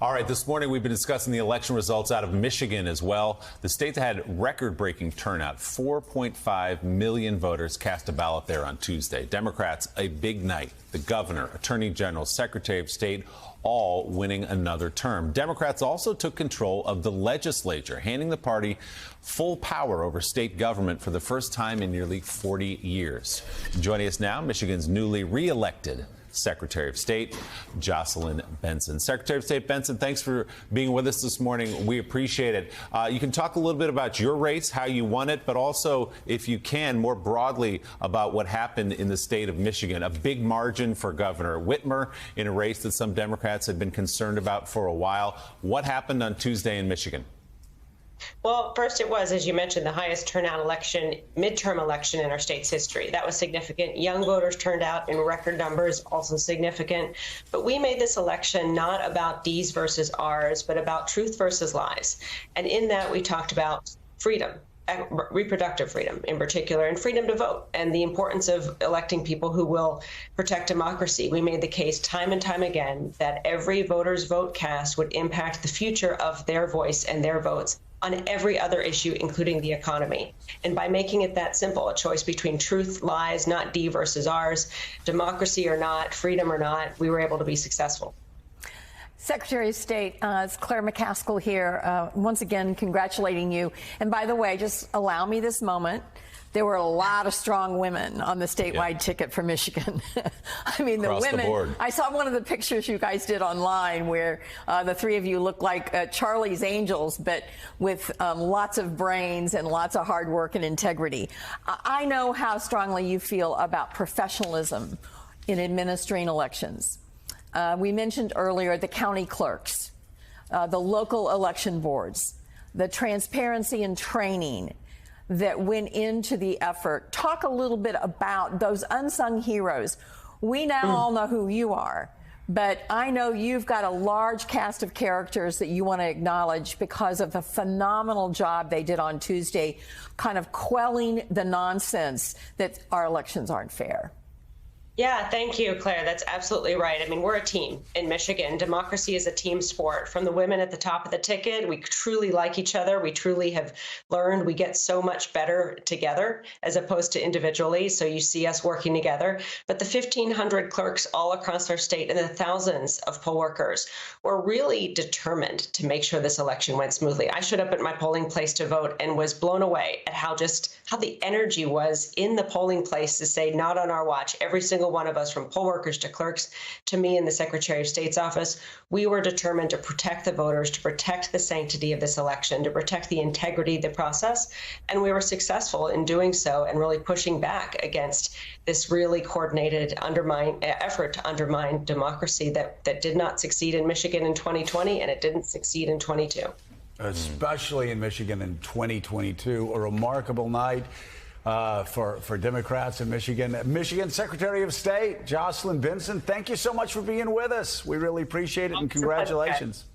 All right, this morning we've been discussing the election results out of Michigan as well. The state that had record-breaking turnout. 4.5 million voters cast a ballot there on Tuesday. Democrats, a big night. The governor, attorney general, secretary of state, all winning another term. Democrats also took control of the legislature, handing the party full power over state government for the first time in nearly 40 years. Joining us now, Michigan's newly re-elected Secretary of State, Jocelyn Benson. Secretary of State Benson, thanks for being with us this morning. We appreciate it. You can talk a little bit about your race, how you won it, but also, if you can, more broadly about what happened in the state of Michigan. A big margin for Governor Whitmer in a race that some Democrats had been concerned about for a while. What happened on Tuesday in Michigan? Well, first, it was, as you mentioned, the highest turnout midterm election in our state's history. That was significant. Young voters turned out in record numbers, also significant. But we made this election not about D's versus R's, but about truth versus lies. And in that, we talked about freedom, reproductive freedom in particular, and freedom to vote, and the importance of electing people who will protect democracy. We made the case time and time again that every voter's vote cast would impact the future of their voice and their votes on every other issue, including the economy. And by making it that simple, a choice between truth, lies, not D versus R's, democracy or not, freedom or not, we were able to be successful. Secretary of State, it's Claire McCaskill here. Once again, congratulating you. And by the way, just allow me this moment. There were a lot of strong women on the statewide ticket for Michigan. I mean, the women. I saw one of the pictures you guys did online where the three of you look like Charlie's Angels, but with lots of brains and lots of hard work and integrity. I know how strongly you feel about professionalism in administering elections. We mentioned earlier the county clerks, the local election boards, the transparency and training that went into the effort. Talk a little bit about those unsung heroes. We now all know who you are, but I know you've got a large cast of characters that you want to acknowledge because of the phenomenal job they did on Tuesday, kind of quelling the nonsense that our elections aren't fair. Yeah, thank you, Claire. That's absolutely right. I mean, we're a team in Michigan. Democracy is a team sport. From the women at the top of the ticket, we truly like each other. We truly have learned we get so much better together as opposed to individually. So you see us working together. But the 1,500 clerks all across our state and the thousands of poll workers were really determined to make sure this election went smoothly. I showed up at my polling place to vote and was blown away at how the energy was in the polling place to say, not on our watch. Every single one of us, from poll workers to clerks to me in the Secretary of State's office, we were determined to protect the voters, to protect the sanctity of this election, to protect the integrity of the process. And we were successful in doing so and really pushing back against this really coordinated effort to undermine democracy that did not succeed in Michigan in 2020, and it didn't succeed in 22. Especially in Michigan in 2022, a remarkable night for Democrats in Michigan. Michigan Secretary of State, Jocelyn Benson, thank you so much for being with us. We really appreciate it, and congratulations.